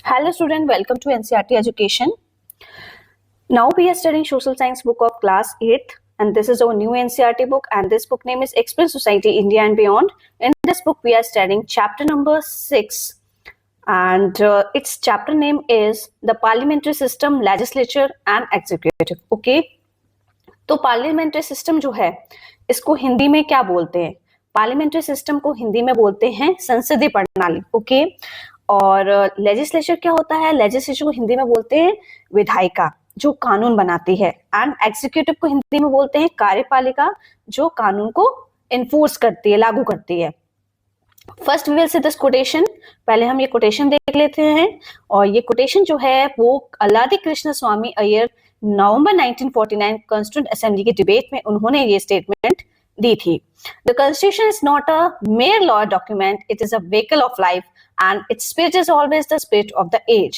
Hello student, welcome to NCERT Education. Now we are studying Social Science book of class 8th and this is our new NCERT book and this book name is Express Society India and Beyond. In this book we are studying chapter number 6 and its chapter name is the Parliamentary System, Legislature and Executive. Okay? तो parliamentary system जो है इसको हिंदी में क्या बोलते हैं? Parliamentary system को हिंदी में बोलते हैं संसदीय प्रणाली. ओके और लेजिस्लेचर क्या होता है? लेजिस्लेचर को हिंदी में बोलते हैं विधायिका जो कानून बनाती है एंड एग्जीक्यूटिव को हिंदी में बोलते हैं कार्यपालिका जो कानून को इन्फोर्स करती है, लागू करती है. First we will see this quotation. पहले हम ये कोटेशन देख लेते हैं और ये कोटेशन जो है वो अल्लादी कृष्ण स्वामी अय्यर नवंबर 1949 कॉन्स्टिट्यूंट असेंबली की डिबेट में उन्होंने ये स्टेटमेंट दी थी. The constitution is not a mere law document, it is a vehicle of life and its spirit is always the spirit of the age.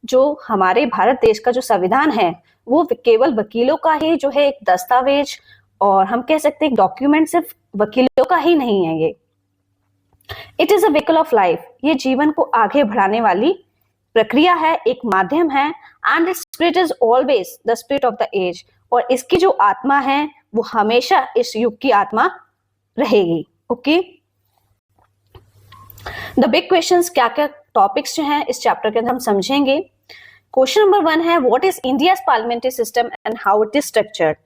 जो हमारे भारत देश का जो संविधान है वो केवल वकीलों का ही जो है एक दस्तावेज और हम कह सकते हैं डॉक्यूमेंट सिर्फ वकीलों का ही नहीं है. ये it is a vehicle of life, ये जीवन को आगे बढ़ाने वाली प्रक्रिया है, एक माध्यम है. And its spirit is always the spirit of the age, और इसकी जो आत्मा है वो हमेशा इस युग की आत्मा रहेगी. ओके द बिग क्वेश्चंस, क्या क्या टॉपिक्स जो हैं इस चैप्टर के अंदर हम समझेंगे. क्वेश्चन नंबर 1 है what is India's parliamentary system and how it is structured.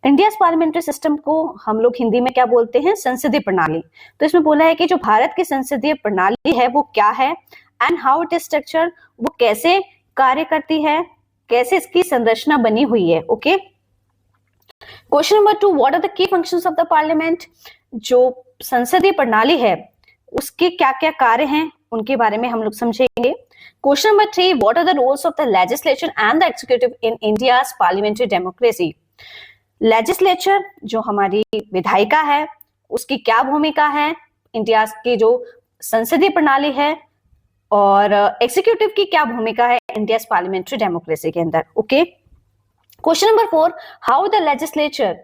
India's parliamentary system को हम लोग हिंदी में क्या बोलते हैं? संसदीय प्रणाली. तो इसमें बोला है कि जो भारत की संसदीय प्रणाली है वो क्या है and how it is structured, वो कैसे कार्य करती है, कैसे इसकी संरचना बनी हुई है. Okay question number 2 what are the key functions of the parliament. जो संसदीय प्रणाली है उसके क्या क्या कार्य हैं उनके बारे में हम लोग समझेंगे. Question number 3 what are the roles of the legislature and the executive in India's parliamentary democracy. Legislature जो हमारी विधायिका है उसकी क्या भूमिका है इंडिया की जो संसदीय प्रणाली है, और एग्जीक्यूटिव की क्या भूमिका है इंडियाज पार्लियामेंट्री डेमोक्रेसी के अंदर. Okay question number 4 how the legislature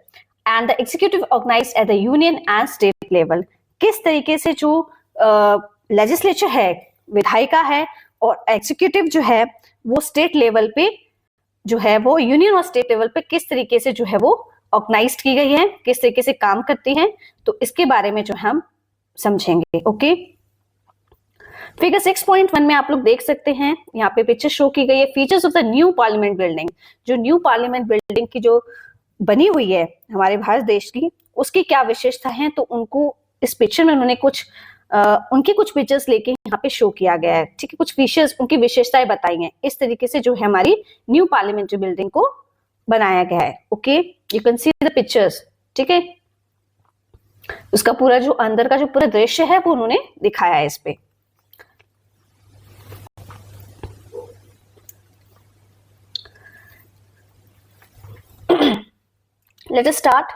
and the executive organise at the union and state level. किस तरीके से जो लेजिस्लेचर है विधायिका है और एग्जीक्यूटिव जो है वो स्टेट लेवल पे जो है वो यूनियन और स्टेट लेवल पे किस तरीके से जो है वो ऑर्गेनाइज्ड की गई है, किस तरीके से काम करती हैं, तो इसके बारे में जो हम समझेंगे. ओके फिगर 6.1 में आप लोग देख सकते हैं यहाँ पे पिक्चर शो की गई है. Features of the new parliament building. जो न्यू पार्लियामेंट बिल्डिंग की जो बनी हुई है हमारे भारत देश की उसकी क्या विशेषता है, तो उनको इस पिक्चर में उन्होंने कुछ उनकी कुछ पिक्चर्स लेके यहाँ पे शो किया गया है. ठीक है, कुछ फीचर्स उनकी विशेषताएं बताई हैं. इस तरीके से जो है हमारी न्यू पार्लियामेंट्री बिल्डिंग को बनाया गया है. Okay you can see the pictures. ठीक है, उसका पूरा जो अंदर का जो पूरा दृश्य है वो उन्होंने दिखाया है इस पे. Let us start.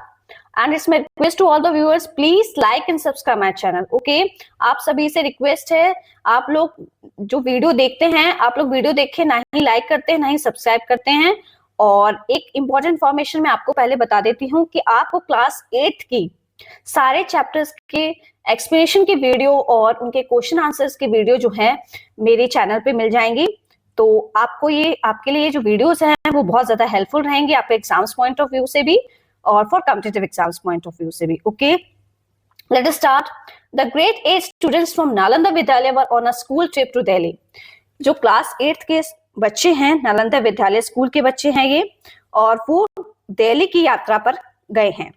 And it's my request to all the viewers, please like and subscribe my channel. Okay? आप सभी से रिक्वेस्ट है, आप लोग जो वीडियो देखते हैं आप लोग वीडियो देखे ना ही लाइक करते हैं ना ही सब्सक्राइब करते हैं. और एक इंपॉर्टेंट इंफॉर्मेशन मैं आपको पहले बता देती हूँ कि आपको क्लास 8 की सारे चैप्टर्स के एक्सप्लेनेशन की वीडियो और उनके क्वेश्चन आंसर्स की वीडियो जो है मेरे चैनल पे मिल जाएंगी. तो आपको ये आपके लिए जो वीडियोस हैं वो बहुत ज्यादा हेल्पफुल रहेंगे आपके एग्जाम्स पॉइंट ऑफ व्यू से भी और for competitive exams point of view से भी. Okay let us start. The great 8 students from Nalanda Vidyalaya were on a school trip to Delhi. जो क्लास 8 के बच्चे हैं नालंदा विद्यालय स्कूल के बच्चे हैं ये, और वो दिल्ली की यात्रा पर गए हैं.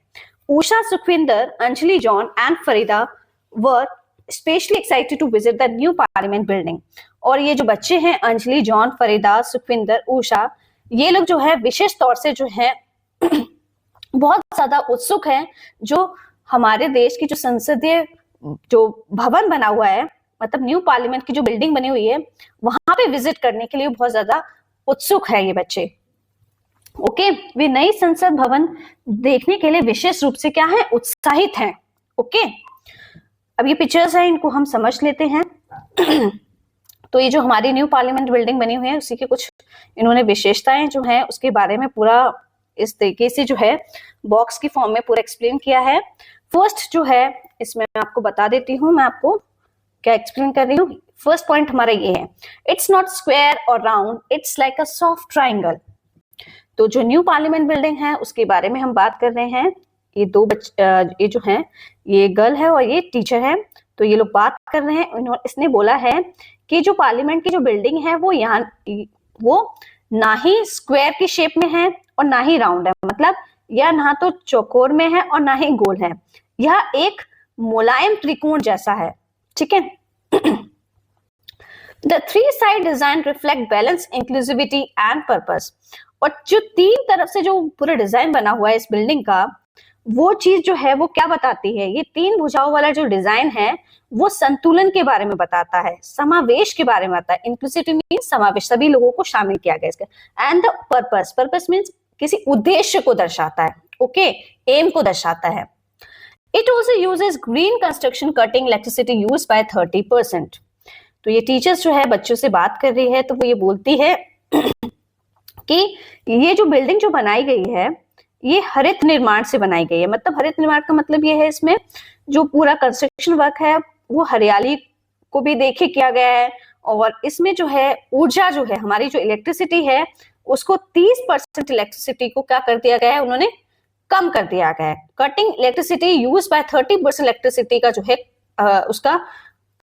Usha, Sukhwinder, Anjali, John and Farida were specially excited to visit the new parliament building. और ये जो बच्चे हैं अंजलि, जॉन, फरीदा, सुखविंदर, उषा, ये लोग जो है विशेष तौर से जो है बहुत ज्यादा उत्सुक हैं जो हमारे देश की जो संसदीय जो भवन बना हुआ है, मतलब न्यू पार्लियामेंट की जो बिल्डिंग बनी हुई है वहां पे विजिट करने के लिए बहुत ज्यादा उत्सुक है ये बच्चे. ओके वे नई संसद भवन देखने के लिए विशेष रूप से क्या है, उत्साहित हैं. ओके अब ये पिक्चर्स हैं इनको हम समझ लेते हैं. तो ये जो हमारी न्यू पार्लियामेंट बिल्डिंग बनी हुई है उसी की कुछ इन्होंने विशेषताएं जो है उसके बारे में पूरा इस तरीके से जो है बॉक्स की फॉर्म में पूरा एक्सप्लेन किया है. फर्स्ट जो है इसमें मैं आपको बता देती हूँ मैं आपको क्या एक्सप्लेन कर रही हूँ. फर्स्ट पॉइंट हमारा ये है, इट्स नॉट स्क्वायर और round, it's like a soft triangle. तो जो न्यू पार्लियामेंट बिल्डिंग है उसके बारे में हम बात कर रहे हैं। ये ये जो है, ये गर्ल है और ये टीचर है, तो ये लोग बात कर रहे हैं। इसने बोला है कि जो पार्लियामेंट की जो बिल्डिंग है वो ना ही स्क्वायर की शेप में है और ना ही राउंड है, मतलब यह ना तो चौकोर में है और ना ही गोल है, यह एक मुलायम त्रिकोण जैसा है, ठीक है। The three-side design reflect balance, inclusivity and purpose। और जो तीन तरफ से जो पूरा डिजाइन बना हुआ है इस बिल्डिंग का, वो चीज जो है वो क्या बताती है, ये तीन भुजाओं वाला जो डिजाइन है वो संतुलन के बारे में बताता है, समावेश के बारे में बताता है। इंक्लूसिविटी मीन्स समावेश, सभी लोगों को शामिल किया गया इसके। And the purpose, purpose means किसी उद्देश्य को दर्शाता है, ओके, एम को दर्शाता है। It also uses green construction, cutting electricity use by 30%। तो ये टीचर्स जो है बच्चों से बात कर रही है, तो वो ये बोलती है कि ये जो बिल्डिंग जो बनाई गई है ये हरित निर्माण से बनाई गई है। मतलब हरित निर्माण का मतलब ये है, इसमें जो पूरा कंस्ट्रक्शन वर्क है वो हरियाली को भी देखे किया गया है, और इसमें जो है ऊर्जा जो है, हमारी जो इलेक्ट्रिसिटी है उसको 30% इलेक्ट्रिसिटी को क्या कर दिया गया है, उन्होंने कम कर दिया गया है। Cutting electricity use by 30% electricity का जो है उसका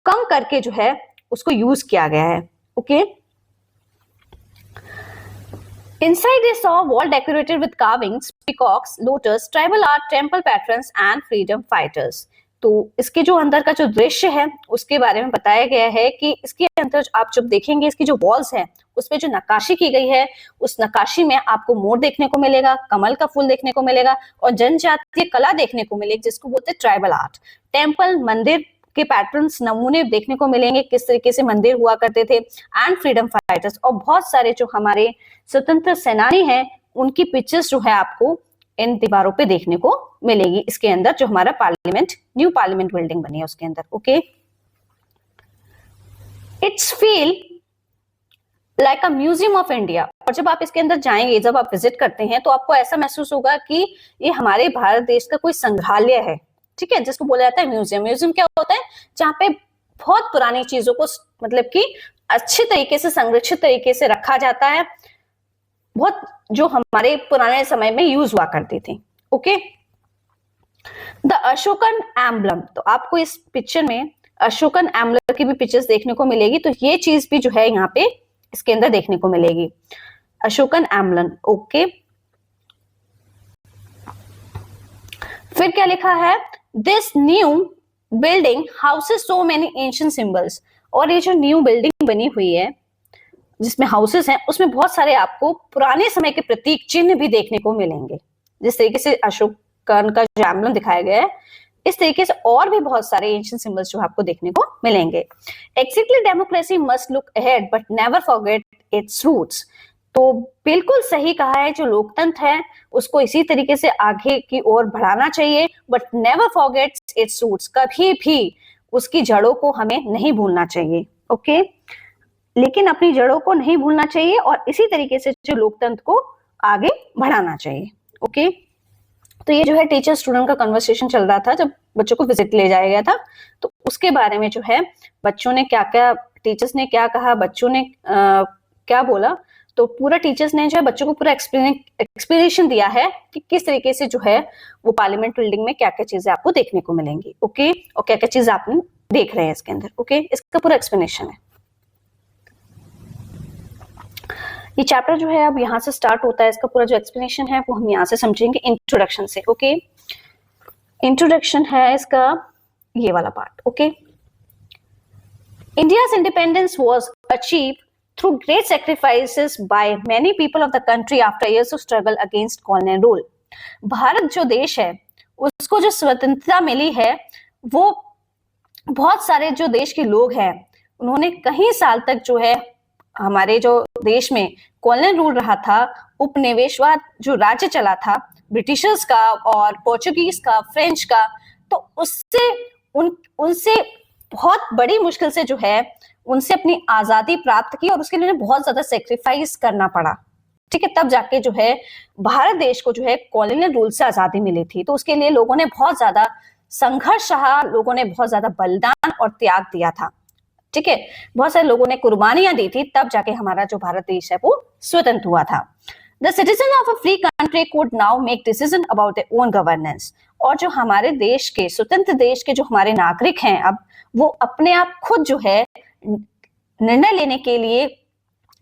कम करके जो है उसको यूज किया गया है, okay. Inside they saw wall decorated with carvings, peacocks, lotus, tribal art, temple patrons and freedom fighters। तो इसके जो अंदर का जो दृश्य है उसके बारे में बताया गया है कि इसके अंदर आप जब देखेंगे इसकी जो वॉल्स हैं उस पे जो नक्काशी की गई है, उस नक्काशी में आपको मोर देखने को मिलेगा, कमल का फूल देखने को मिलेगा और जनजातीय कला देखने को मिलेगी जिसको बोलते हैं ट्राइबल आर्ट। टेम्पल, मंदिर के पैटर्न्स, नमूने देखने को मिलेंगे, किस तरीके से मंदिर हुआ करते थे। एंड फ्रीडम फाइटर्स, और बहुत सारे जो हमारे स्वतंत्र सेनानी हैं उनकी पिक्चर्स जो है आपको इन दीवारों पे देखने को मिलेगी इसके अंदर, जो हमारा पार्लियामेंट, न्यू पार्लियामेंट बिल्डिंग बनी है उसके अंदर, okay. It's feel like a museum of India. और जब आप इसके अंदर जाएंगे, जब आप विजिट करते हैं तो आपको ऐसा महसूस होगा कि ये हमारे भारत देश का कोई संग्रहालय है, ठीक है, जिसको बोला जाता है म्यूजियम। म्यूजियम क्या होता है, जहाँ पे बहुत पुरानी चीजों को मतलब कि अच्छे तरीके से, संरक्षित तरीके से रखा जाता है, बहुत जो हमारे पुराने समय में यूज हुआ करती थी, ओके। द अशोकन एम्बलम, तो आपको इस पिक्चर में अशोकन एम्बलम की भी पिक्चर्स देखने को मिलेगी, तो ये चीज भी जो है यहाँ पे इसके अंदर देखने को मिलेगी, अशोकन एम्बलम, ओके। फिर क्या लिखा है, this new building houses so many ancient symbols. और ये जो न्यू बिल्डिंग बनी हुई है जिसमें हाउसेस हैं उसमें बहुत सारे आपको पुराने समय के प्रतीक चिन्ह भी देखने को मिलेंगे। जिस तरीके से अशोकन का जो एम्बलम दिखाया गया है, इस तरीके से और भी बहुत सारे एंशिएंट सिंबल्स जो आपको देखने को मिलेंगे। Exactly, democracy must look ahead but never forget its roots. तो बिल्कुल सही कहा है, जो लोकतंत्र है उसको इसी तरीके से आगे की ओर बढ़ाना चाहिए, but never forget its roots, कभी भी उसकी जड़ों को हमें नहीं भूलना चाहिए, ओके। लेकिन अपनी जड़ों को नहीं भूलना चाहिए और इसी तरीके से जो लोकतंत्र को आगे बढ़ाना चाहिए, ओके। तो ये जो है टीचर स्टूडेंट का कन्वर्सेशन चल रहा था जब बच्चों को विजिट ले जाया गया था, तो उसके बारे में जो है बच्चों ने क्या क्या, टीचर्स ने क्या कहा, बच्चों ने क्या बोला, तो पूरा टीचर्स ने जो है बच्चों को पूरा एक्सप्लेनेशन दिया है कि किस तरीके से जो है वो पार्लियामेंट बिल्डिंग में क्या क्या चीजें आपको देखने को मिलेंगी, ओके, और क्या क्या चीज आप देख रहे हैं इसके अंदर, ओके। इसका पूरा एक्सप्लेनेशन है। ये चैप्टर जो है अब यहाँ से स्टार्ट होता है, इसका पूरा जो एक्सप्लेनेशन है वो हम यहाँ से समझेंगे इंट्रोडक्शन से, ओके। इंट्रोडक्शन है इसका ये वाला part, okay. India's independence was achieved through great sacrifices by many people of the country after years of struggle against colonial rule। Bharat जो देश है उसको जो स्वतंत्रता मिली है वो बहुत सारे जो देश के लोग हैं उन्होंने कई साल तक जो है हमारे जो देश में कॉलोनियल रूल रहा था, उपनिवेशवाद जो राज्य चला था ब्रिटिशर्स का और पोर्चुगीज का, फ्रेंच का, तो उससे उनसे बहुत बड़ी मुश्किल से जो है उनसे अपनी आजादी प्राप्त की और उसके लिए बहुत ज्यादा सेक्रीफाइस करना पड़ा, ठीक है। तब जाके जो है भारत देश को जो है कॉलोनियल रूल से आजादी मिली थी। तो उसके लिए लोगों ने बहुत ज्यादा संघर्ष रहा, लोगों ने बहुत ज्यादा बलिदान और त्याग दिया था, ठीक है, बहुत सारे लोगों ने कुर्बानियां दी थी, तब जाके हमारा जो भारत देश है वो स्वतंत्र हुआ था। The citizen of a free country could now make decision about their own governance. और जो हमारे देश के, स्वतंत्र देश के जो हमारे नागरिक हैं, अब वो अपने आप खुद जो है निर्णय लेने के लिए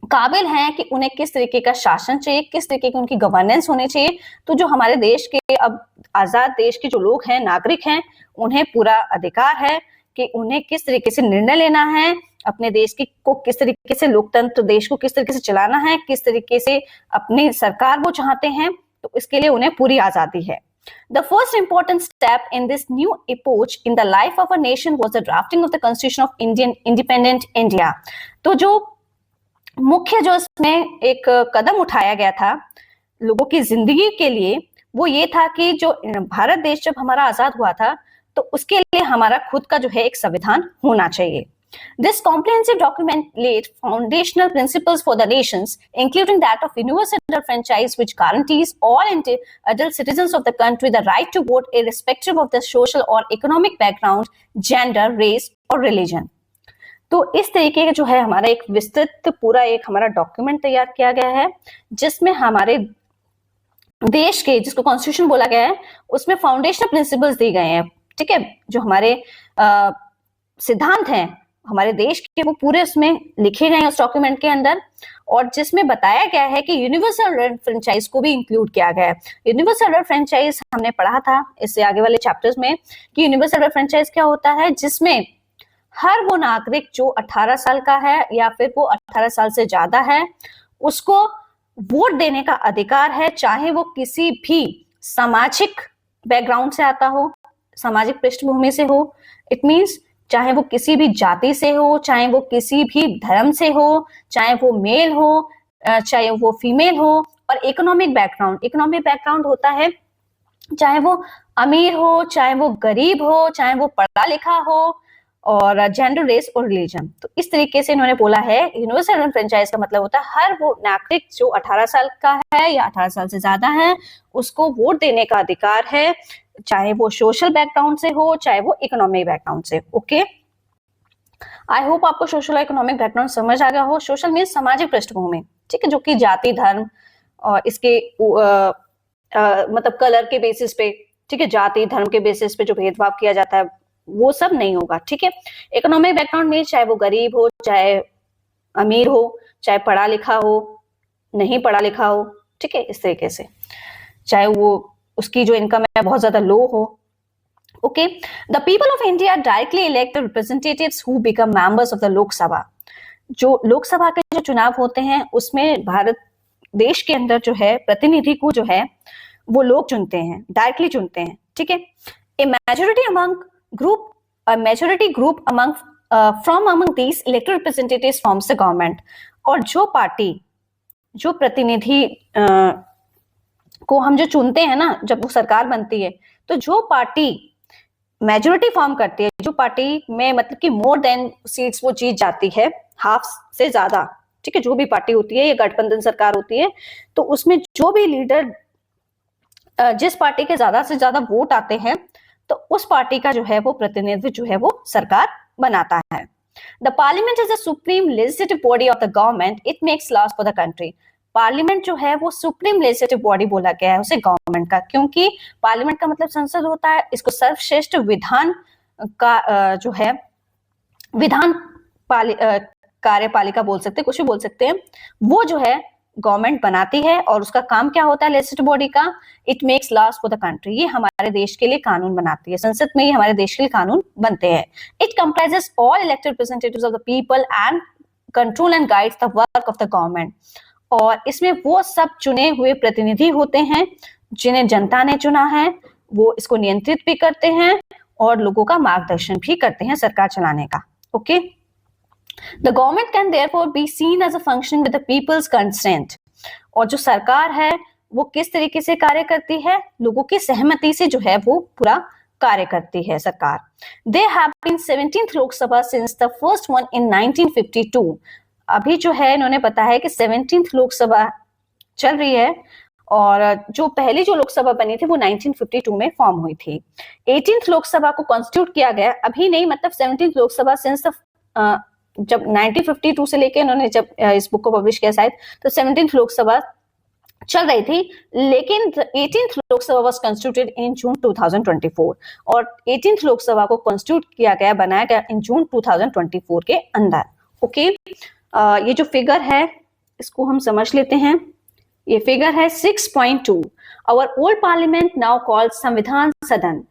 काबिल हैं कि उन्हें किस तरीके का शासन चाहिए, किस तरीके की उनकी गवर्नेंस होनी चाहिए। तो जो हमारे देश के अब आजाद देश के जो लोग हैं, नागरिक हैं, उन्हें पूरा अधिकार है कि उन्हें किस तरीके से निर्णय लेना है, अपने देश की को किस तरीके से, लोकतंत्र देश को किस तरीके से चलाना है, किस तरीके से अपनी सरकार वो चाहते हैं, तो इसके लिए उन्हें पूरी आजादी है। The first important step in this new epoch in the life of a nation was the drafting of the Constitution of Indian Independent India. तो जो मुख्य जो इसमें एक कदम उठाया गया था लोगों की जिंदगी के लिए, वो ये था कि जो भारत देश जब हमारा आजाद हुआ था, तो उसके लिए हमारा खुद का जो है एक संविधान होना चाहिए। This comprehensive document laid foundational principles for the nations, including that of universal franchise, which guarantees all adult citizens of the country the right to vote, irrespective of their social or economic background, gender, race, or religion. तो इस तरीके का जो है हमारा एक विस्तृत पूरा एक हमारा डॉक्यूमेंट तैयार किया गया है, जिसमें हमारे देश के, जिसको कॉन्स्टिट्यूशन बोला गया है, उसमें फाउंडेशनल प्रिंसिपल्स दिए गए हैं। ठीक है, जो हमारे सिद्धांत हैं हमारे देश के, वो पूरे उसमें लिखे गए हैं उस डॉक्यूमेंट के अंदर, और जिसमें बताया गया है कि यूनिवर्सल फ्रेंचाइज को भी इंक्लूड किया गया है। यूनिवर्सल फ्रेंचाइज हमने पढ़ा था इससे आगे वाले चैप्टर्स में कि यूनिवर्सल फ्रेंचाइज क्या होता है, जिसमें हर वो नागरिक जो 18 साल का है या फिर वो 18 साल से ज्यादा है, उसको वोट देने का अधिकार है, चाहे वो किसी भी सामाजिक बैकग्राउंड से आता हो, सामाजिक पृष्ठभूमि से हो। इट मीन्स चाहे वो किसी भी जाति से हो, चाहे वो किसी भी धर्म से हो, चाहे वो मेल हो, चाहे वो फीमेल हो। और इकोनॉमिक बैकग्राउंड होता है चाहे वो अमीर हो, चाहे वो गरीब हो, चाहे वो पढ़ा लिखा हो, और जेंडर, रेस और रिलीजन। तो इस तरीके से इन्होंने बोला है यूनिवर्सल फ्रेंचाइज का मतलब होता है हर वो नागरिक जो 18 साल का है या 18 साल से ज्यादा है, उसको वोट देने का अधिकार है, चाहे वो सोशल बैकग्राउंड से हो, चाहे वो इकोनॉमिक बैकग्राउंड से। ओके, आई होप आपको सोशल और इकोनॉमिक बैकग्राउंड समझ आ गया हो। सोशल मीन्स सामाजिक पृष्ठभूमि, ठीक है, जो कि जाति, धर्म और इसके मतलब कलर के बेसिस पे, ठीक है, जाति धर्म के बेसिस पे जो भेदभाव किया जाता है वो सब नहीं होगा। ठीक है, इकोनॉमिक बैकग्राउंड में चाहे वो गरीब हो, चाहे अमीर हो, चाहे पढ़ा लिखा हो, नहीं पढ़ा लिखा हो, ठीक है, इस तरीके से, चाहे वो उसकी जो इनकम है बहुत ज्यादा लो हो। Okay, the people of India directly elect representatives who become members of the Lok Sabha. जो लोकसभा के जो चुनाव होते हैं उसमें भारत देश के अंदर जो है प्रतिनिधि को जो है वो लोग चुनते हैं, डायरेक्टली चुनते हैं। ठीक है, ए majority group from among these elected representatives forms the government। और जो पार्टी, जो प्रतिनिधि को हम जो चुनते हैं ना, जब वो सरकार बनती है, तो जो पार्टी मेजोरिटी फॉर्म करती है, जो पार्टी में मतलब कि मोर देन सीट्स वो जीत जाती है, हाफ से ज्यादा, ठीक है, जो भी पार्टी होती है, ये गठबंधन सरकार होती है, तो उसमें जो भी लीडर, जिस पार्टी के ज्यादा से ज्यादा वोट आते हैं, तो उस पार्टी का जो है वो प्रतिनिधि जो है वो सरकार बनाता है। The parliament is the supreme legislative body of the government, it makes laws for the country. Parliament जो है वो सुप्रीम लेजिस्लेटिव बॉडी बोला गया है उसे गवर्नमेंट का, क्योंकि पार्लियामेंट का मतलब संसद होता है। इसको सर्वश्रेष्ठ विधान का जो है विधान कार्यपालिका बोल सकते हैं, कुछ भी बोल सकते हैं, वो जो है गवर्नमेंट बनाती है। और उसका काम क्या होता है लेजिस्लेटिव बॉडी का? It makes laws for the country, ये हमारे देश के लिए कानून बनाती है, संसद में ही हमारे देश के लिए कानून बनते हैं। It comprises all elected representatives of the people and control and guides the work of the government. और इसमें वो सब चुने हुए प्रतिनिधि होते हैं जिन्हें जनता ने चुना है, वो इसको नियंत्रित भी करते हैं और लोगों का मार्गदर्शन भी करते हैं सरकार चलाने का। Okay, The government can therefore be seen as a function with the people's consent। और जो सरकार है वो किस तरीके से कार्य करती है? लोगों की सहमति से जो है वो पूरा कार्य करती है सरकार। There have been 17th Lok Sabha since the first one in 1952। अभी जो है इन्होंने बताया कि 17th लोकसभा चल रही है, और जो पहली जो लोकसभा बनी थी वो 1952 में फॉर्म हुई थी। 18th लोकसभा को कॉन्स्टिट्यूट किया गया, अभी नहीं, मतलब 17th लोकसभा सिंस द जब 1952 से लेके इन्होंने जब इस बुक को पब्लिश किया शायद, तो 17th लोकसभा चल रही थी, लेकिन 18th लोकसभा वाज कंस्टिट्यूटेड इन जून 2024 और 18th लोकसभा को कंस्टिट्यूट किया गया, बनाया गया इन जून 2024 के अंदर। ओके, ये जो फिगर है इसको हम समझ लेते हैं। ये फिगर है 6.2। Our old parliament now called Samvidhan Sadan.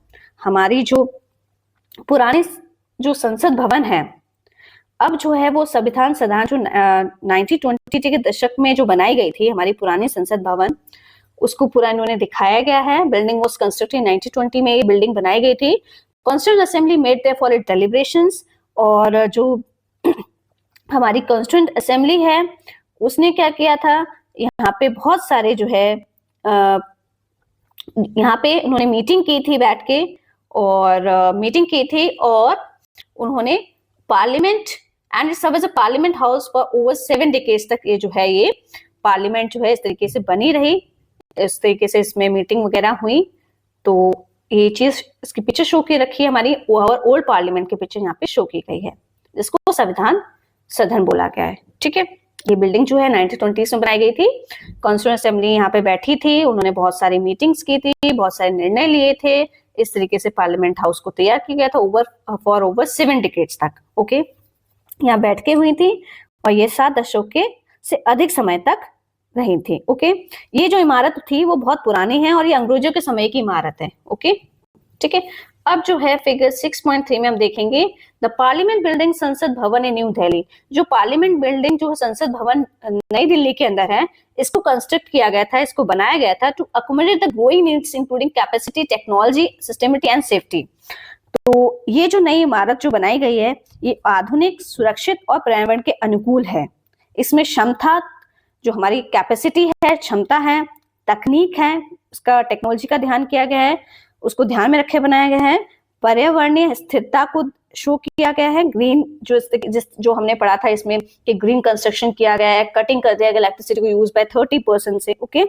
हमारी जो पुरानी जो संसद भवन है, अब जो है वो संविधान सदन जो 1920 के दशक में जो बनाई गई थी हमारी पुरानी संसद भवन, उसको पूरा इन्होंने दिखाया गया है। बिल्डिंग वाज कंस्ट्रक्टेड 1920 में ये बिल्डिंग बनाई गई थी। Constituent assembly made there for it deliberations, और जो हमारी कॉन्स्टिट्यूएंट असेंबली है उसने क्या किया था, यहाँ पे बहुत सारे जो है यहाँ पे उन्होंने मीटिंग की थी बैठ के, और मीटिंग की थी, और उन्होंने parliament and it serve as a parliament house for over 7 decades तक ये जो है ये पार्लियामेंट जो है इस तरीके से बनी रही, इस तरीके से इसमें मीटिंग वगैरह हुई। तो ये चीज इसकी पिक्चर शो की रखी है, हमारी ओल्ड पार्लियामेंट की पिक्चर यहाँ पे शो की गई है, जिसको संविधान सदन बोला गया है। ठीक है, ये बिल्डिंग जो है 1920 में बनाई गई थी। कॉन्स्टिट्यूएंट असेंबली यहाँ पे बैठी थी, उन्होंने बहुत सारी मीटिंग्स की थी, बहुत सारे निर्णय लिए थे। इस तरीके से पार्लियामेंट हाउस को तैयार किया गया था फॉर ओवर 7 डिकेड्स तक। ओके, यहाँ बैठ के हुई थी और ये 7 दशक के से अधिक समय तक रही थी। ओके, ये जो इमारत थी वो बहुत पुरानी है और ये अंग्रेजों के समय की इमारत है। ओके, ठीक है। अब जो है फिगर 6.3 में हम देखेंगे द पार्लियामेंट बिल्डिंग संसद भवन इन न्यू दिल्ली। जो पार्लियामेंट बिल्डिंग जो संसद भवन नई दिल्ली के अंदर है, इसको कंस्ट्रक्ट किया गया था, इसको बनाया गया था to accommodate the growing needs including capacity, technology, systemity and safety. तो ये जो नई इमारत जो बनाई गई है ये आधुनिक, सुरक्षित और पर्यावरण के अनुकूल है। इसमें क्षमता, जो हमारी कैपेसिटी है, क्षमता है, तकनीक है, उसका टेक्नोलॉजी का ध्यान किया गया है, उसको ध्यान में रखे बनाया गया है। पर्यावरणीय स्थिरता को शो किया गया है। ग्रीन जो हमने पढ़ा था इसमें कि ग्रीन कंस्ट्रक्शन किया गया है, कटिंग कर दिया गया इलेक्ट्रिसिटी को यूज बाय 30% से। ओके,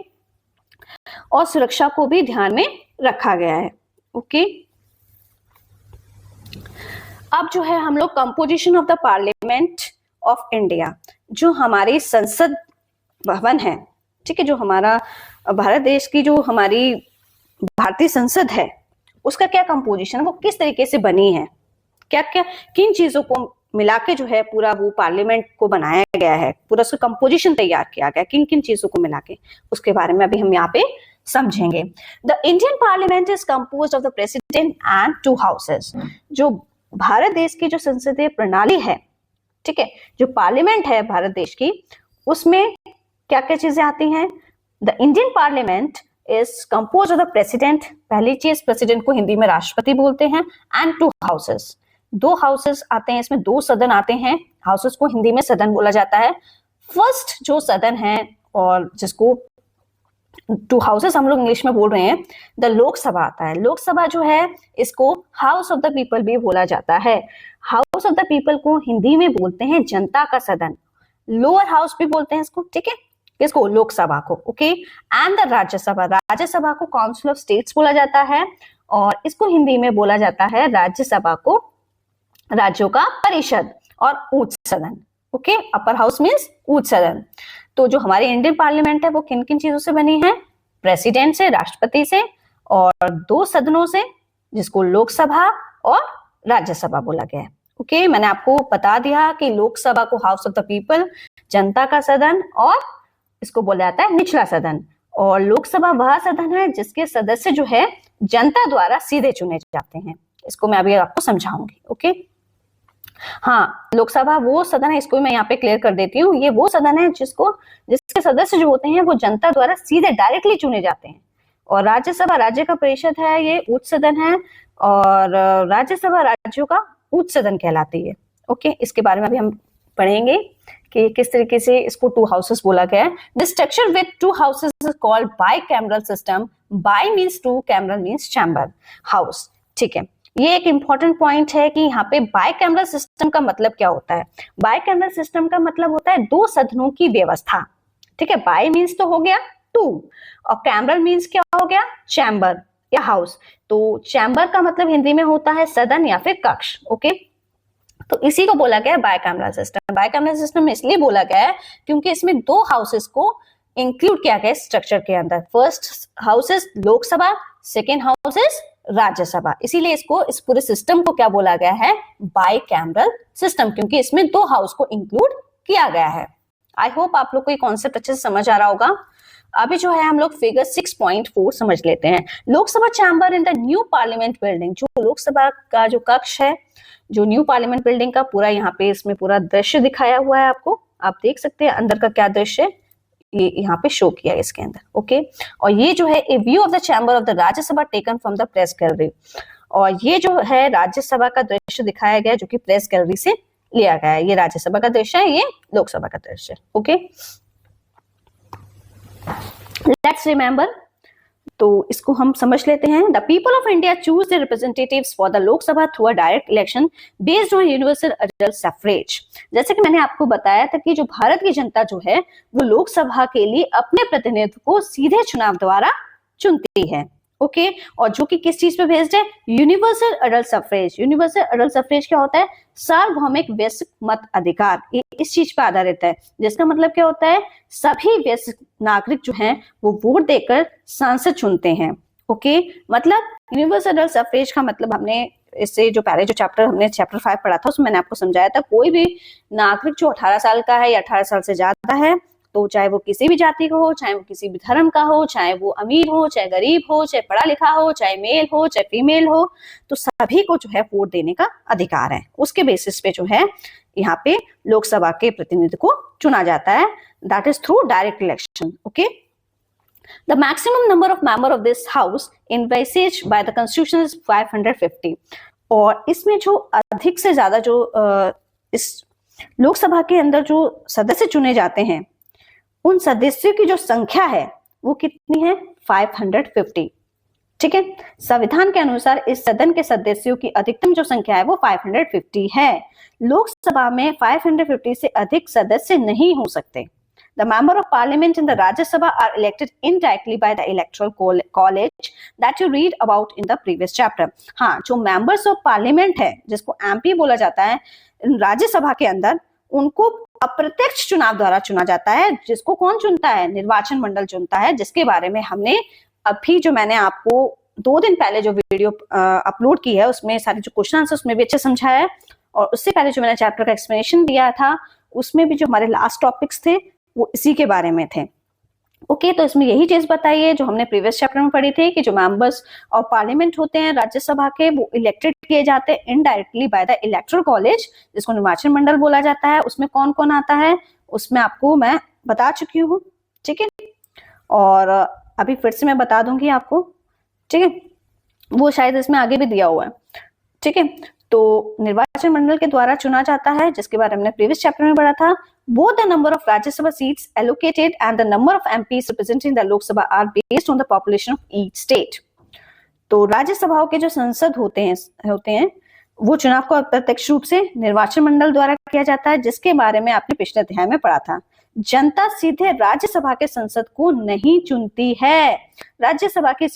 और सुरक्षा को भी ध्यान में रखा गया है। ओके, अब जो है हम लोग composition of the parliament of India, जो हमारी संसद भवन है, ठीक है, जो हमारा भारत देश की जो हमारी भारतीय संसद है उसका क्या कंपोजिशन है, वो किस तरीके से बनी है, क्या क्या किन चीजों को मिला के जो है पूरा वो पार्लियामेंट को बनाया गया है, पूरा उसका कंपोजिशन तैयार किया गया, किन किन चीजों को मिला के, उसके बारे में अभी हम यहाँ पे समझेंगे। The Indian parliament is composed of the president and 2 houses. जो भारत देश की जो संसदीय प्रणाली है, ठीक है, जो पार्लियामेंट है भारत देश की, उसमें क्या क्या चीजें आती हैं। The Indian parliament is compose of the president, पहली चीज प्रेसिडेंट को हिंदी में राष्ट्रपति बोलते हैं, एंड 2 हाउसेस, 2 हाउसेस आते हैं, इसमें 2 सदन आते हैं। हाउसेस को हिंदी में सदन बोला जाता है। फर्स्ट जो सदन है और जिसको 2 हाउसेस हम लोग इंग्लिश में बोल रहे हैं, द लोकसभा आता है। लोकसभा जो है इसको हाउस ऑफ द पीपल भी बोला जाता है। हाउस ऑफ द पीपल को हिंदी में बोलते हैं जनता का सदन, लोअर हाउस भी बोलते हैं इसको, ठीक है, इसको लोकसभा को। Okay, and the Rajya Sabha, Rajya Sabha को काउंसिल ऑफ स्टेट्स बोला जाता है और इसको हिंदी में बोला जाता है राज्यसभा को राज्यों का परिषद और उच्च सदन। ओके, अपर हाउस मींस उच्च सदन। तो जो हमारी इंडियन पार्लियामेंट है वो किन किन चीजों से बनी है, प्रेसिडेंट से, राष्ट्रपति से, और 2 सदनों से, जिसको लोकसभा और राज्यसभा बोला गया है। ओके, मैंने आपको बता दिया कि लोकसभा को हाउस ऑफ द पीपल, जनता का सदन, और इसको बोला जाता है निचला सदन। और लोकसभा वह सदन है जिसके सदस्य जो है जनता द्वारा सीधे चुने जाते हैं। इसको मैं अभी आपको समझाऊंगी। ओके, हाँ, लोकसभा वो सदन है, इसको मैं यहाँ पे क्लियर कर देती हूँ। ये वो सदन है जिसके सदस्य जो होते हैं वो जनता द्वारा सीधे डायरेक्टली चुने जाते हैं। और राज्यसभा राज्य का परिषद है, ये उच्च सदन है, और राज्यसभा राज्यों का उच्च सदन कहलाती है। ओके, इसके बारे में अभी हम पढ़ेंगे कि किस तरीके से इसको 2 हाउसेस बोला गया है। This structure with 2 houses is called bicameral system. By means 2, cameral means chamber, house. ठीक है, ये एक इंपॉर्टेंट पॉइंट है कि यहाँ पे बाइकैमरल सिस्टम का मतलब क्या होता है। बाइकैमरल सिस्टम का मतलब होता है 2 सदनों की व्यवस्था। ठीक है, बाई मींस तो हो गया 2 और कैमरल मींस क्या हो गया, चैम्बर या हाउस। तो चैम्बर का मतलब हिंदी में होता है सदन या फिर कक्ष। ओके, तो इसी को बोला गया है बायकैमरल सिस्टम। बायकैमरल सिस्टम इसलिए बोला गया है क्योंकि इसमें दो हाउसेस को इंक्लूड किया गया स्ट्रक्चर के अंदर। First house is Lok Sabha, second house is Rajya Sabha. इसीलिए इसको, इस पूरे सिस्टम को क्या बोला गया है, बायकैमरल सिस्टम, क्योंकि इसमें दो हाउस को इंक्लूड किया गया है। आई होप आप लोग को ये कॉन्सेप्ट अच्छे से समझ आ रहा होगा। अभी जो है हम लोग फिगर 6.4 समझ लेते हैं। Lok Sabha chamber in the new parliament building. जो लोकसभा का जो कक्ष है, जो न्यू पार्लियामेंट बिल्डिंग का पूरा यहाँ पे इसमें पूरा दृश्य दिखाया हुआ है आपको, आप देख सकते हैं अंदर का क्या दृश्य है, ये यहाँ पे शो किया है इसके अंदर। ओके, और ये जो है a view of the chamber of the Rajya Sabha taken from the press gallery. और ये जो है राज्यसभा का दृश्य दिखाया गया जो कि प्रेस गैलरी से लिया गया है। ये राज्यसभा का दृश्य है, ये लोकसभा का दृश्य। ओके, लेट्स रिमेंबर, तो इसको हम समझ लेते हैं। The people of India choose the representatives for the Lok Sabha through a direct election based on universal adult suffrage. जैसे कि मैंने आपको बताया था कि जो भारत की जनता जो है वो लोकसभा के लिए अपने प्रतिनिधि को सीधे चुनाव द्वारा चुनती है। ओके, और जो कि किस चीज पे बेस्ड है, universal adult suffrage. Universal adult suffrage क्या होता है, सार्वभौमिक वैश्विक मत अधिकार, ये इस चीज पे आधारित है। जिसका मतलब क्या होता है, सभी वैश्विक नागरिक जो हैं वो वोट देकर सांसद चुनते हैं। ओके, मतलब यूनिवर्सल एडल्ट सफरेज का मतलब हमने इससे जो पहले जो चैप्टर हमने चैप्टर 5 पढ़ा था उसमें मैंने आपको समझाया था, कोई भी नागरिक जो 18 साल का है या 18 साल से ज्यादा है, तो चाहे वो किसी भी जाति का हो, चाहे वो किसी भी धर्म का हो, चाहे वो अमीर हो, चाहे गरीब हो, चाहे पढ़ा लिखा हो, चाहे मेल हो, चाहे फीमेल हो, तो सभी को जो है वोट देने का अधिकार है। उसके बेसिस पे जो है यहाँ पे लोकसभा के प्रतिनिधि को चुना जाता है, that is through direct election. Okay, the maximum number of member of this house envisaged by the constitution is 550। और इसमें जो अधिक से ज्यादा जो इस लोकसभा के अंदर जो सदस्य चुने जाते हैं उन सदस्यों की जो संख्या है वो कितनी है, 550। ठीक है, संविधान के अनुसार इस सदन के सदस्यों की अधिकतम जो संख्या है वो 550 है। लोकसभा में 550 से अधिक सदस्य नहीं हो सकते। The member of parliament in the Rajya Sabha are elected indirectly by the electoral college that you read about in the previous chapter। हाँ, जो members of parliament है जिसको MP बोला जाता है राज्यसभा के अंदर, उनको अप्रत्यक्ष चुनाव द्वारा चुना जाता है। जिसको कौन चुनता है, निर्वाचन मंडल चुनता है, जिसके बारे में हमने अभी जो मैंने आपको 2 दिन पहले जो वीडियो अपलोड की है उसमें सारे जो क्वेश्चन आंसर उसमें भी अच्छे समझाया है। और उससे पहले जो मैंने चैप्टर का एक्सप्लेनेशन दिया था उसमें भी जो हमारे लास्ट टॉपिक्स थे वो इसी के बारे में थे। ओके, तो इसमें यही चीज बताइए जो हमने प्रीवियस चैप्टर में पढ़ी थी कि जो मेंबर्स ऑफ पार्लियामेंट होते हैं राज्यसभा के वो इलेक्टेड किए जाते हैं indirectly by the electoral college, जिसको निर्वाचन मंडल बोला जाता है। उसमें कौन कौन आता है उसमें आपको मैं बता चुकी हूँ। ठीक है, और अभी फिर से मैं बता दूंगी आपको। ठीक है, वो शायद इसमें आगे भी दिया हुआ है। ठीक है, तो निर्वाचन मंडल के द्वारा चुना जाता है, जिसके बारे में हमने प्रीवियस चैप्टर में पढ़ा था। Both the number of Rajya Sabha seats allocated and the number of MPs representing the Lok Sabha are based on the population of each state। तो राज्यसभाओं के जो संसद होते हैं वो चुनाव को अप्रत्यक्ष रूप से निर्वाचन मंडल द्वारा किया जाता है, जिसके बारे में आपने पिछले अध्याय में पढ़ा था। जनता सीधे राज्यसभा के संसद को नहीं चुनती है। राज्यसभा की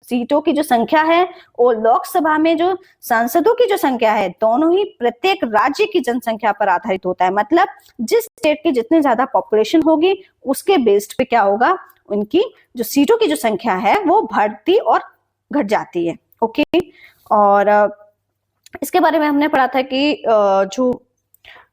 सीटों की जो संख्या है और लोकसभा में जो सांसदों की जो संख्या है दोनों ही प्रत्येक राज्य की जनसंख्या पर आधारित होता है। मतलब जिस स्टेट की जितनी ज्यादा पॉपुलेशन होगी उसके बेस्ड पे क्या होगा, उनकी जो सीटों की जो संख्या है वो बढ़ती और घट जाती है। ओके, और इसके बारे में हमने पढ़ा था कि जो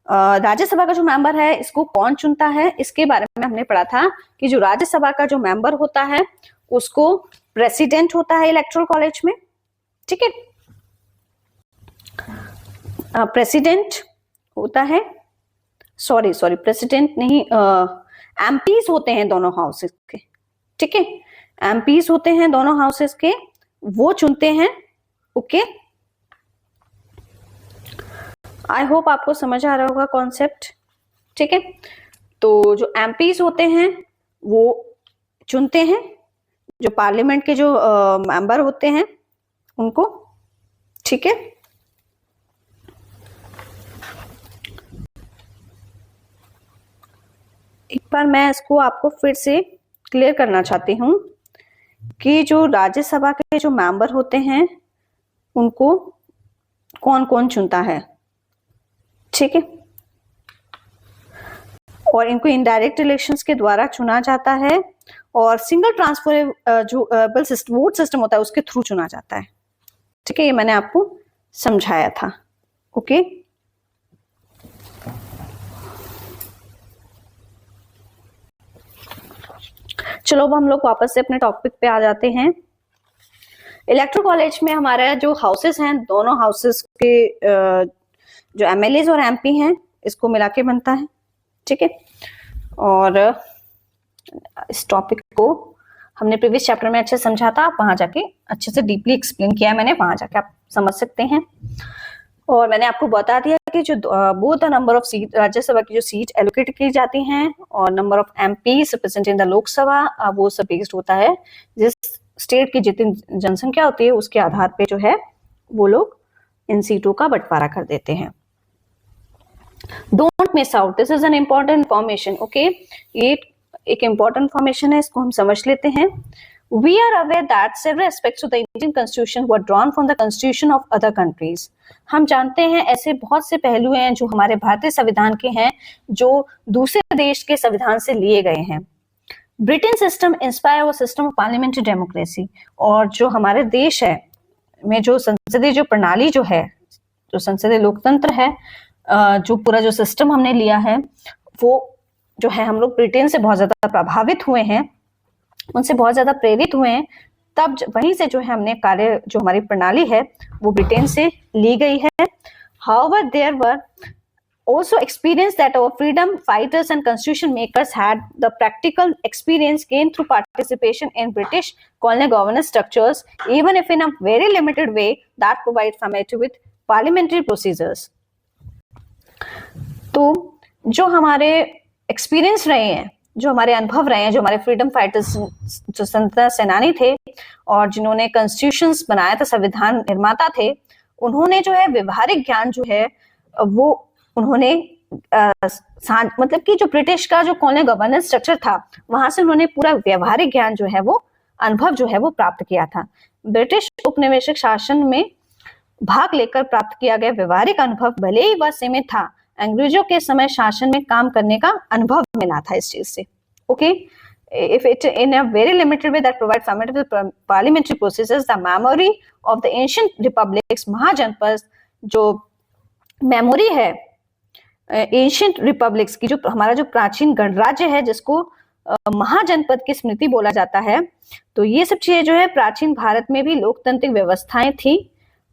राज्यसभा का जो मेंबर है इसको कौन चुनता है। इसके बारे में हमने पढ़ा था कि जो राज्यसभा का जो मेंबर होता है उसको प्रेसिडेंट होता है इलेक्टोरल कॉलेज में। ठीक है, प्रेसिडेंट होता है, सॉरी प्रेसिडेंट नहीं, एमपीज होते हैं दोनों हाउसेस के। ठीक है, एमपीज होते हैं दोनों हाउसेस के, वो चुनते हैं। ओके, आई होप आपको समझ आ रहा होगा कॉन्सेप्ट। ठीक है, तो जो एमपीज होते हैं वो चुनते हैं जो पार्लियामेंट के जो मेंबर होते हैं उनको। ठीक है, एक बार मैं इसको आपको फिर से क्लियर करना चाहती हूँ कि जो राज्यसभा के जो मेंबर होते हैं उनको कौन कौन चुनता है। ठीक है, और इनको इनडायरेक्ट इलेक्शंस के द्वारा चुना जाता है और सिंगल ट्रांसफरेबल जो वोट सिस्टम होता है उसके थ्रू चुना जाता है। ठीक है, ये मैंने आपको समझाया था। ओके, चलो अब हम लोग वापस से अपने टॉपिक पे आ जाते हैं। इलेक्टोरल कॉलेज में हमारा जो हाउसेस हैं, दोनों हाउसेस के जो एमएलएज और एमपी हैं, इसको मिला के बनता है। ठीक है, और इस टॉपिक को हमने प्रीवियस चैप्टर में अच्छे समझा था, आप वहां जाके अच्छे से डीपली एक्सप्लेन किया है मैंने, वहां जाके आप समझ सकते हैं। और मैंने आपको बता दिया कि जो both the number of seat, Rajya Sabha की जो सीट एलोकेट की जाती हैं और number of MPs represented in the Lok Sabha, वो सब बेस्ड होता है जिस स्टेट की जितनी जनसंख्या होती है उसके आधार पे जो है वो लोग इन सीटों का बंटवारा कर देते हैं। Don't miss out, this is an important information. Okay, ये एक इम्पॉर्टेंट इंफॉर्मेशन है, इसको हम समझ लेते हैं। We are aware that several aspects of the Indian Constitution were drawn from the Constitution of other countries. हम जानते हैं ऐसे बहुत से पहलू हैं जो हमारे भारतीय संविधान के हैं जो दूसरे देश के संविधान से लिए गए हैं। Britain system inspire system of parliamentary democracy, और जो हमारे देश है में जो संसदीय जो प्रणाली जो है, जो संसदीय लोकतंत्र है, जो पूरा जो सिस्टम हमने लिया है, वो जो है हम लोग ब्रिटेन से बहुत ज्यादा प्रभावित हुए हैं, उनसे बहुत ज्यादा प्रेरित हुए हैं। तब वहीं से जो है हमने कार्य, जो हमारी प्रणाली है वो ब्रिटेन से ली गई है। However, there were also experience that our freedom fighters and constitution makers had the practical experience gained through participation in British colonial governance structures, even if in a very limited way, that provide familiarity with parliamentary procedures. तो जो हमारे experience रहे हैं, जो हमारे अनुभव रहे हैं, जो हमारे फ्रीडम फाइटर्स, जो स्वतंत्रता सेनानी थे और जिन्होंने कॉन्स्टिट्यूशंस बनाया था, संविधान निर्माता थे, उन्होंने जो है व्यवहारिक ज्ञान जो है वो उन्होंने मतलब कि जो ब्रिटिश का जो कॉलोनियल गवर्नेंस स्ट्रक्चर था वहां से उन्होंने पूरा व्यवहारिक ज्ञान जो है वो अनुभव जो है वो प्राप्त किया था। ब्रिटिश उपनिवेशक शासन में भाग लेकर प्राप्त किया गया व्यवहारिक अनुभव भले ही वह सीमित था, अंग्रेजों के समय शासन में काम करने का अनुभव मिला था इस चीज से। Okay, if it in a very limited way that provides familiarity with parliamentary processes, the memory of the ancient republics, महाजनपद, जो मेमोरी है एंशियंट रिपब्लिक्स की, जो हमारा जो प्राचीन गणराज्य है जिसको महाजनपद की स्मृति बोला जाता है, तो ये सब चीजें जो है प्राचीन भारत में भी लोकतांत्रिक व्यवस्थाएं थी,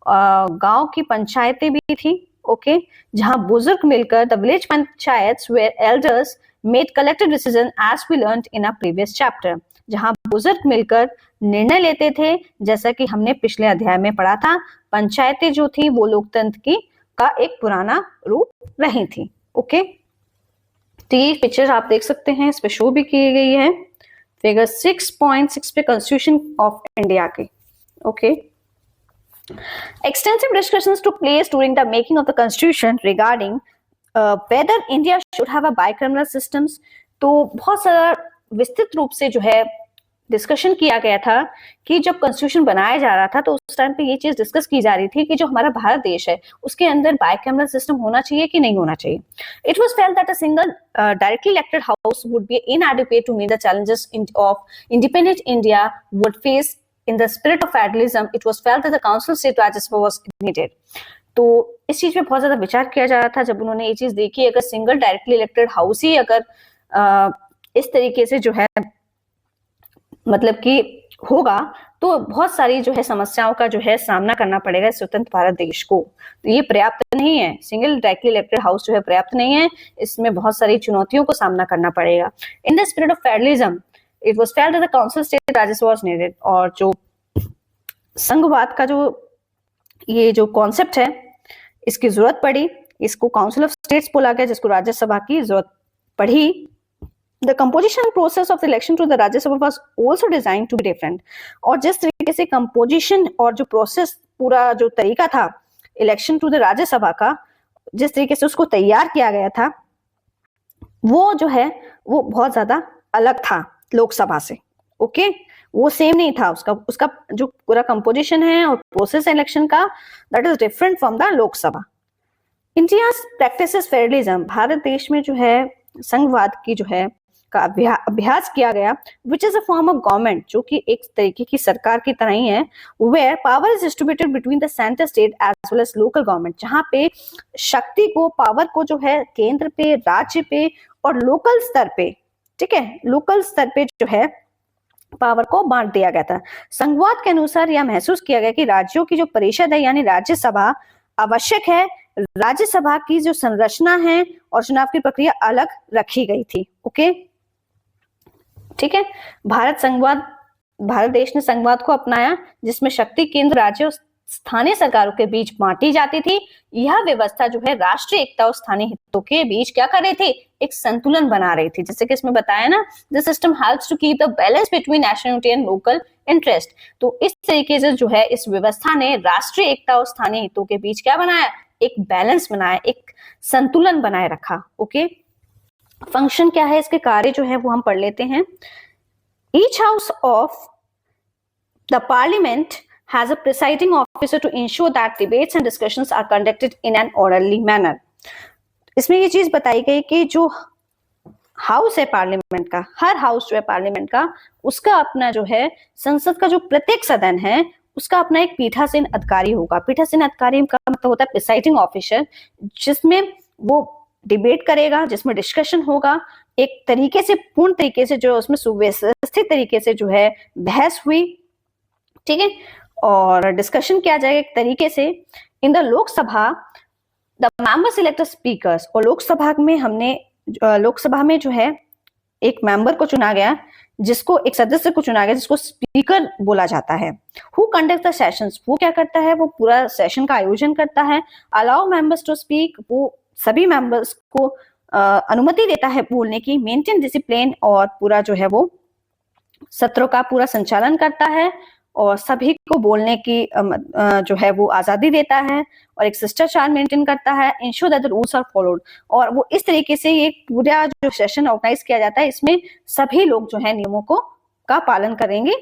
गांव की पंचायतें भी थी। ओके, जहां बुजुर्ग मिलकर the village panchayats where elders made collective decision as we learned in a previous chapter, जहां बुजुर्ग मिलकर निर्णय लेते थे, जैसा कि हमने पिछले अध्याय में पढ़ा था। पंचायतें जो थी वो लोकतंत्र की का एक पुराना रूप रही थी। ओके, तो ये पिक्चर आप देख सकते हैं, इस पे शो भी की गई है फिगर 6.6 पे कॉन्स्टिट्यूशन ऑफ इंडिया की। Okay, extensive discussions took place during the making of the constitution regarding whether India should have a bicameral systems। तो बहुत सारा विस्तृत रूप से जो है डिस्कशन किया गया था कि जब कॉन्स्टिट्यूशन बनाया जा रहा था तो उस टाइम पे ये चीज डिस्कस की जा रही थी कि जो हमारा भारत देश है उसके अंदर बाइकैमरल सिस्टम होना चाहिए कि नहीं होना चाहिए। It was felt that a single directly elected house would be inadequate to meet the challenges of independent India would face in the spirit of federalism. It was felt that the council state Rajya Sabha was needed। तो इस चीज पे बहुत ज्यादा विचार किया जा रहा था जब उन्होंने ये चीज देखी, अगर सिंगल डायरेक्टली इलेक्टेड हाउस ही अगर इस तरीके से जो है मतलब कि होगा तो बहुत सारी जो है समस्याओं का जो है सामना करना पड़ेगा स्वतंत्र भारत देश को। तो ये पर्याप्त नहीं है, सिंगल डायरेक्टली इलेक्टेड हाउस जो है पर्याप्त नहीं है, इसमें बहुत सारी चुनौतियों को सामना करना पड़ेगा। In the spirit of federalism it was felt that the council state Rajya Sabha was needed. और जो संघवाद का जो ये जो कॉन्सेप्ट है इसकी जरूरत पड़ी, इसको काउंसिल ऑफ स्टेट्स बोला गया, जिसको राज्यसभा की जरूरत पड़ी। The composition process of the election to the Rajya Sabha was also designed to be different। और जिस तरीके से कंपोजिशन और जो प्रोसेस पूरा जो तरीका था इलेक्शन टू द राज्यसभा का, जिस तरीके से उसको तैयार किया गया था वो जो है वो बहुत ज्यादा अलग था लोकसभा से। ओके, वो सेम नहीं था, उसका जो पूरा कंपोजिशन है और प्रोसेस इलेक्शन का that is different from the Lok Sabha. India practices federalism, Bharat देश में जो है संघवाद की जो है का अभ्यास किया गया, which is a form of government, जो कि एक तरीके की सरकार की तरह ही है, where power is distributed between the centre state as well as local government, जहां पे शक्ति को, पावर को जो है केंद्र पे, राज्य पे और लोकल स्तर पे, ठीक है, लोकल स्तर पे जो है पावर को बांट दिया गया था। संघवाद के अनुसार यह महसूस किया गया कि राज्यों की जो परिषद है यानी राज्यसभा आवश्यक है, राज्यसभा की जो संरचना है और चुनाव की प्रक्रिया अलग रखी गई थी। ओके, ठीक है। भारत देश ने संघवाद को अपनाया, जिसमें शक्ति केंद्र, राज्य और स्थानीय सरकारों के बीच बांटी जाती थी। यह व्यवस्था जो है राष्ट्रीय एकता और स्थानीय हितों के बीच क्या कर रही थी, एक संतुलन बना रही थी। जैसे कि इसमें बताया ना, the system helps to keep the balance between national unity and local interest. तो इस तरीके से जो है इस व्यवस्था ने राष्ट्रीय एकता और स्थानीय हितों के बीच क्या बनाया, एक बैलेंस बनाया, एक संतुलन बनाए रखा। ओके, फंक्शन क्या है, इसके कार्य जो है वो हम पढ़ लेते हैं। Each house of the parliament has a presiding officer to ensure that debates and discussions are conducted in an orderly manner. इसमें ये चीज बताई गई कि जो हाउस है पार्लियामेंट का, हर हाउस जो है पार्लियामेंट का, उसका अपना जो है संसद का जो प्रत्येक सदन है उसका अपना एक पीठासीन अधिकारी होगा। पीठासीन अधिकारी का मतलब होता है प्रिसाइडिंग ऑफिसर, जिसमें वो डिबेट करेगा, जिसमें डिस्कशन होगा, एक तरीके से, पूर्ण तरीके से जो उसमें सुव्यवस्थित तरीके से जो है बहस हुई, ठीक है, और डिस्कशन किया जाएगा एक तरीके से। In the Lok Sabha the member select speakers, और लोकसभा में जो है एक मेंबर को चुना गया, जिसको, एक सदस्य को चुना गया जिसको स्पीकर बोला जाता है। हु कंडक्ट द सेशंस, वो क्या करता है, वो पूरा सेशन का आयोजन करता है। अलाउ मेंबर्स टू स्पीक, वो सभी मेंबर्स को अनुमति देता है बोलने की। मेंटेन डिसिप्लिन, और पूरा जो है वो सत्रों का पूरा संचालन करता है और सभी को बोलने की जो है वो आजादी देता है, और एक शिष्टाचार मेंटेन करता है। Ensure that the rules are followed, और वो इस तरीके से ये पूरा जो सेशन ऑर्गेनाइज किया जाता है, इसमें सभी लोग जो है नियमों का पालन करेंगे,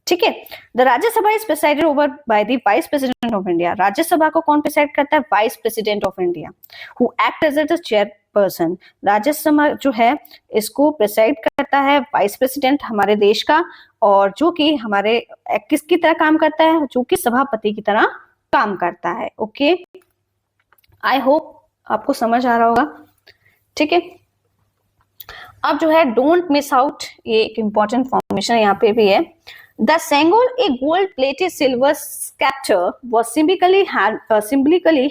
ठीक है। The Rajya Sabha is presided over by the vice president of India, Rajya Sabha को कौन प्रेसाइड करता है, vice president of India, who act as the chairperson. Rajya Sabha जो है इसको प्रेसाइड करता है वाइस प्रेसिडेंट हमारे देश का, और जो कि हमारे किसकी तरह काम करता है, जो कि सभापति की तरह काम करता है। ओके, आई होप आपको समझ आ रहा होगा, ठीक है। अब जो है डोंट मिस आउट, ये एक इंपॉर्टेंट फॉर्मेशन यहाँ पे भी है। The Sengol, a gold plated silver sceptre, was symbolically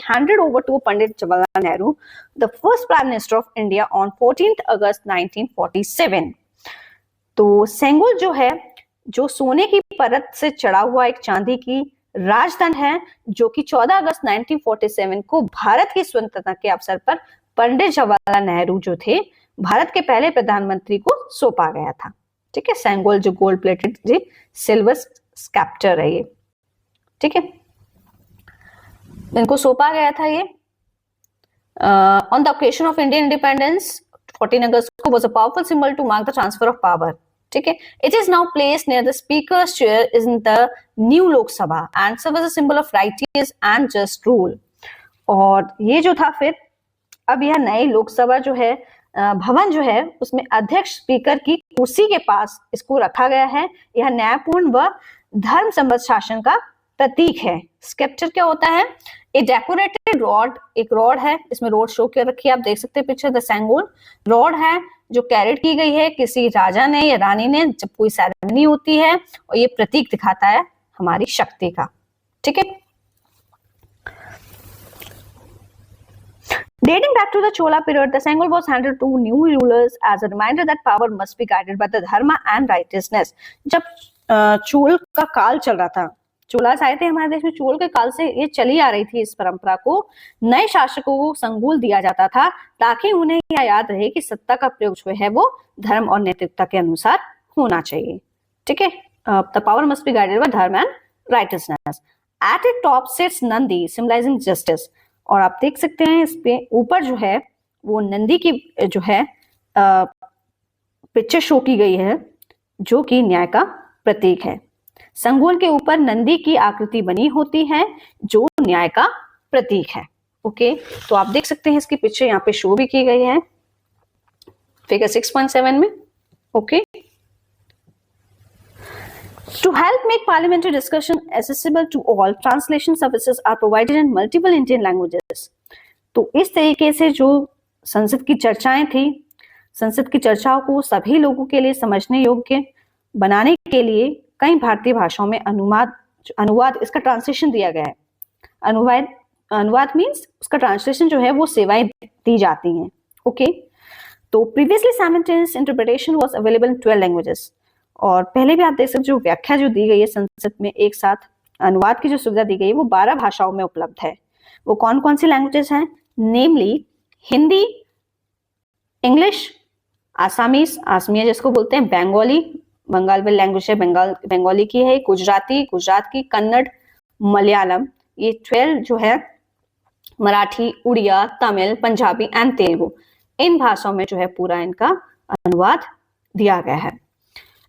handed over to Pandit Jawaharlal Nehru, the first Prime Minister of India, on 14th August 1947. तो सेंगोल जो है, जो सोने की परत से चढ़ा हुआ एक चांदी की राजदंड है, जो कि 14 अगस्त 1947 को भारत की स्वतंत्रता के अवसर पर पंडित जवाहरलाल नेहरू जो थे भारत के पहले प्रधानमंत्री को सौंपा गया था, ठीक है। सेंगोल जो गोल्ड प्लेटेड सिल्वर स्कैप्चर है ये, ठीक है, इनको सौंपा गया था ये on the occasion of Indian independence 14 अगस्त को, was a powerful symbol to mark the transfer of power, ठीक है। It is now placed near the speaker's chair in the new Lok Sabha and serve as a symbol of righteous and just rule. और ये जो था फिर, अब यह नई लोकसभा जो है भवन जो है उसमें अध्यक्ष स्पीकर की कुर्सी के पास इसको रखा गया है। यह न्यायपूर्ण व धर्म सम्मत शासन का प्रतीक है। स्केप्चर क्या होता है, ए डेकोरेटेड रॉड, एक रॉड है, इसमें रॉड शो कर रखी है, आप देख सकते हैं पीछे, द सेंगोल रॉड है जो कैरेट की गई है किसी राजा ने या रानी ने जब कोई सेरेमनी होती है, और ये प्रतीक दिखाता है हमारी शक्ति का, ठीक है। Dating back to the Chola period, the Sengol was handed to new rulers as a reminder that power must be guided by the dharma and righteousness. जब चोल का काल चल रहा था, चोलास आए थे हमारे देश में, चोल के काल से ये चली आ रही थी इस परंपरा को, नए शासकों को संगुल दिया जाता था ताकि उन्हें यह याद रहे कि सत्ता का प्रयोग जो है वो धर्म और नैतिकता के अनुसार होना चाहिए, ठीक है। The power must be guided by dharma and righteousness. At it top sits Nandi symbolising justice, और आप देख सकते हैं इस पे ऊपर जो है वो नंदी की जो है पिक्चर शो की गई है जो कि न्याय का प्रतीक है। संगोल के ऊपर नंदी की आकृति बनी होती है जो न्याय का प्रतीक है, ओके, तो आप देख सकते हैं इसकी पिक्चर यहाँ पे शो भी की गई है फिगर 6.7 में। Okay, To help make parliamentary discussion accessible to all, translation services are provided in multiple Indian languages. तो इस तरीके से जो संसद की चर्चाएं थी, संसद की चर्चाओं को सभी लोगों के लिए समझने योग्य बनाने के लिए कई भारतीय भाषाओं में अनुवाद इसका ट्रांसलेशन दिया गया है। अनुवाद मीन्स उसका ट्रांसलेशन जो है वो सेवाएं दी जाती हैं। ओके, तो previously simultaneous interpretation was available in 12 languages, और पहले भी आप देख सकते जो व्याख्या जो दी गई है संसद में एक साथ अनुवाद की जो सुविधा दी गई है वो 12 भाषाओं में उपलब्ध है। वो कौन कौन सी लैंग्वेजेस हैं? नेमली हिंदी, इंग्लिश, आसामीज, आसमिया जिसको बोलते हैं, बंगाली, बंगाल में लैंग्वेज है, बंगाली की है, गुजराती, गुजरात की, कन्नड़, मलयालम, ये 12 जो है, मराठी, उड़िया, तमिल, पंजाबी एंड तेलुगु, इन भाषाओं में जो है पूरा इनका अनुवाद दिया गया है।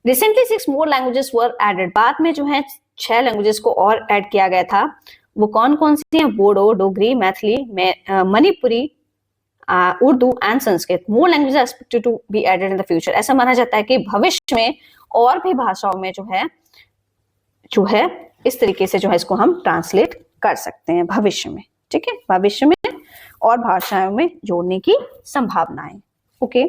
Recently 6 more languages were added, बाद में जो है 6 लैंग्वेजेस को और ऐड किया गया था। वो कौन कौन सी हैं? Bodo, Dogri, Maithili, Manipuri, Urdu and Sanskrit. More languages are expected to be added in the future. ऐसा माना जाता है कि भविष्य में और भी भाषाओं में जो है इस तरीके से जो है इसको हम ट्रांसलेट कर सकते हैं भविष्य में। ठीक है, भविष्य में और भाषाओं में जोड़ने की संभावना है। Okay,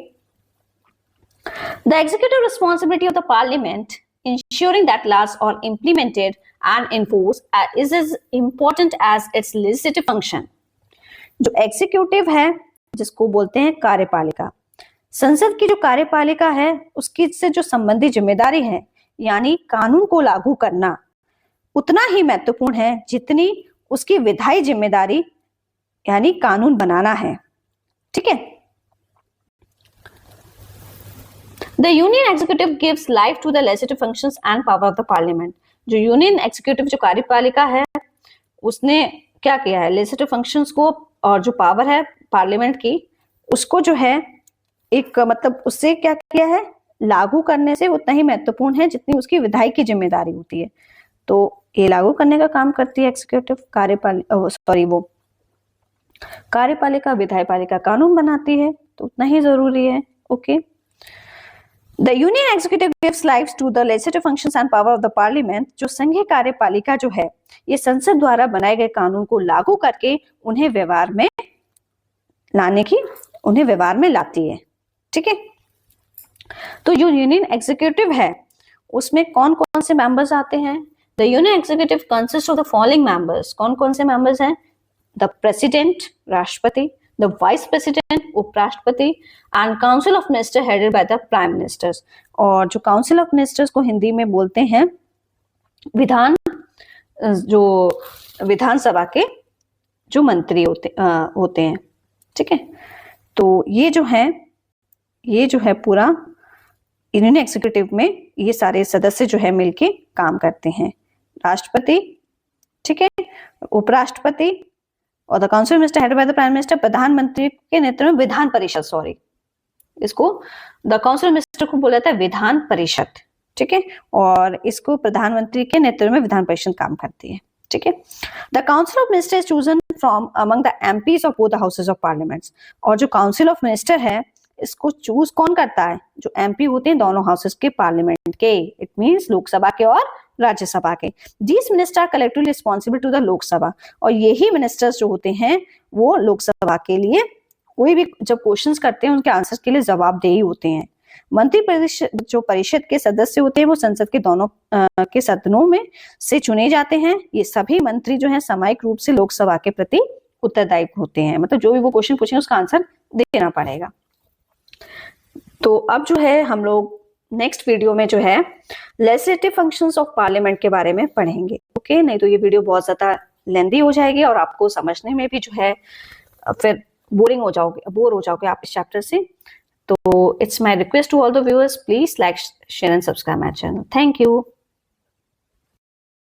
The executive responsibility of the parliament ensuring that laws are implemented and enforced is as important as its legislative function. जो एग्जीक्यूटिव है जिसको बोलते हैं कार्यपालिका, संसद की जो कार्यपालिका है उसकी से जो संबंधी जिम्मेदारी है यानी कानून को लागू करना उतना ही महत्वपूर्ण है जितनी उसकी विधायी जिम्मेदारी यानी कानून बनाना है। ठीक है, The union executive gives life to the legislative functions and power of the parliament. जो यूनियन एग्जीक्यूटिव जो कार्यपालिका है उसने क्या किया है? लेजिस्लेटिव फंक्शंस को और जो पावर है पार्लियामेंट की उसको जो है एक मतलब उससे क्या किया है? लागू करने से उतना ही महत्वपूर्ण है जितनी उसकी विधायी की जिम्मेदारी होती है। तो ये लागू करने का काम करती है एग्जीक्यूटिव, कार्यपालिका, विधायपालिका कानून बनाती है, तो उतना ही जरूरी है। Okay, The union executive gives life to the legislative functions and power of the parliament. जो संघीय कार्यपालिका जो है ये संसद द्वारा बनाए गए कानून को लागू करके उन्हें व्यवहार में लाती है। ठीक है, तो जो यूनियन एग्जीक्यूटिव है उसमें कौन कौन से मेंबर्स आते हैं? The union executive consists of the following members. कौन कौन से मेंबर्स हैं? The president, राष्ट्रपति, the vice president, उपराष्ट्रपति, and council of ministers headed by the prime ministers. और जो council of ministers को हिंदी में बोलते हैं विधानसभा के जो मंत्री होते हैं। ठीक है, तो ये जो है पूरा यूनियन एग्जीक्यूटिव में ये सारे सदस्य जो है मिलके काम करते हैं। राष्ट्रपति, ठीक है, उपराष्ट्रपति और the council minister headed by the prime minister, प्रधानमंत्री के नेतृत्व में विधान परिषद, इसको द काउंसिल मिनिस्टर को बोला जाता है विधान परिषद। ठीक है, और इसको प्रधानमंत्री के नेतृत्व में विधान परिषद काम करती है। ठीक है, the council of minister is chosen from among the MPs of both the houses of parliaments. और जो काउंसिल ऑफ मिनिस्टर है इसको चूज कौन करता है? जो एमपी होते हैं दोनों हाउसेज के पार्लियामेंट के, इट मींस लोकसभा के और राज्यसभा के। These minister are collectively responsible to the Lok Sabha. और यही मिनिस्टर्स जो होते हैं वो लोकसभा के लिए कोई भी जब क्वेश्चंस करते हैं उनके आंसर के लिए जवाबदेही होते हैं। मंत्री परिषद जो परिषद के सदस्य होते हैं वो संसद के दोनों के सदनों में से चुने जाते हैं। ये सभी मंत्री जो हैं सामयिक रूप से लोकसभा के प्रति उत्तरदायी होते हैं, मतलब जो भी वो क्वेश्चन पूछेंगे उसका आंसर देना पड़ेगा। तो अब जो है हम लोग नेक्स्ट वीडियो में जो है लेजिस्लेटिव फंक्शंस ऑफ पार्लियामेंट के बारे में पढ़ेंगे। ओके, नहीं तो ये वीडियो बहुत ज्यादा लेंदी हो जाएगी और आपको समझने में भी जो है फिर बोर हो जाओगे आप इस चैप्टर से। तो it's my request to all the viewers, please like, share and subscribe my channel. Thank you.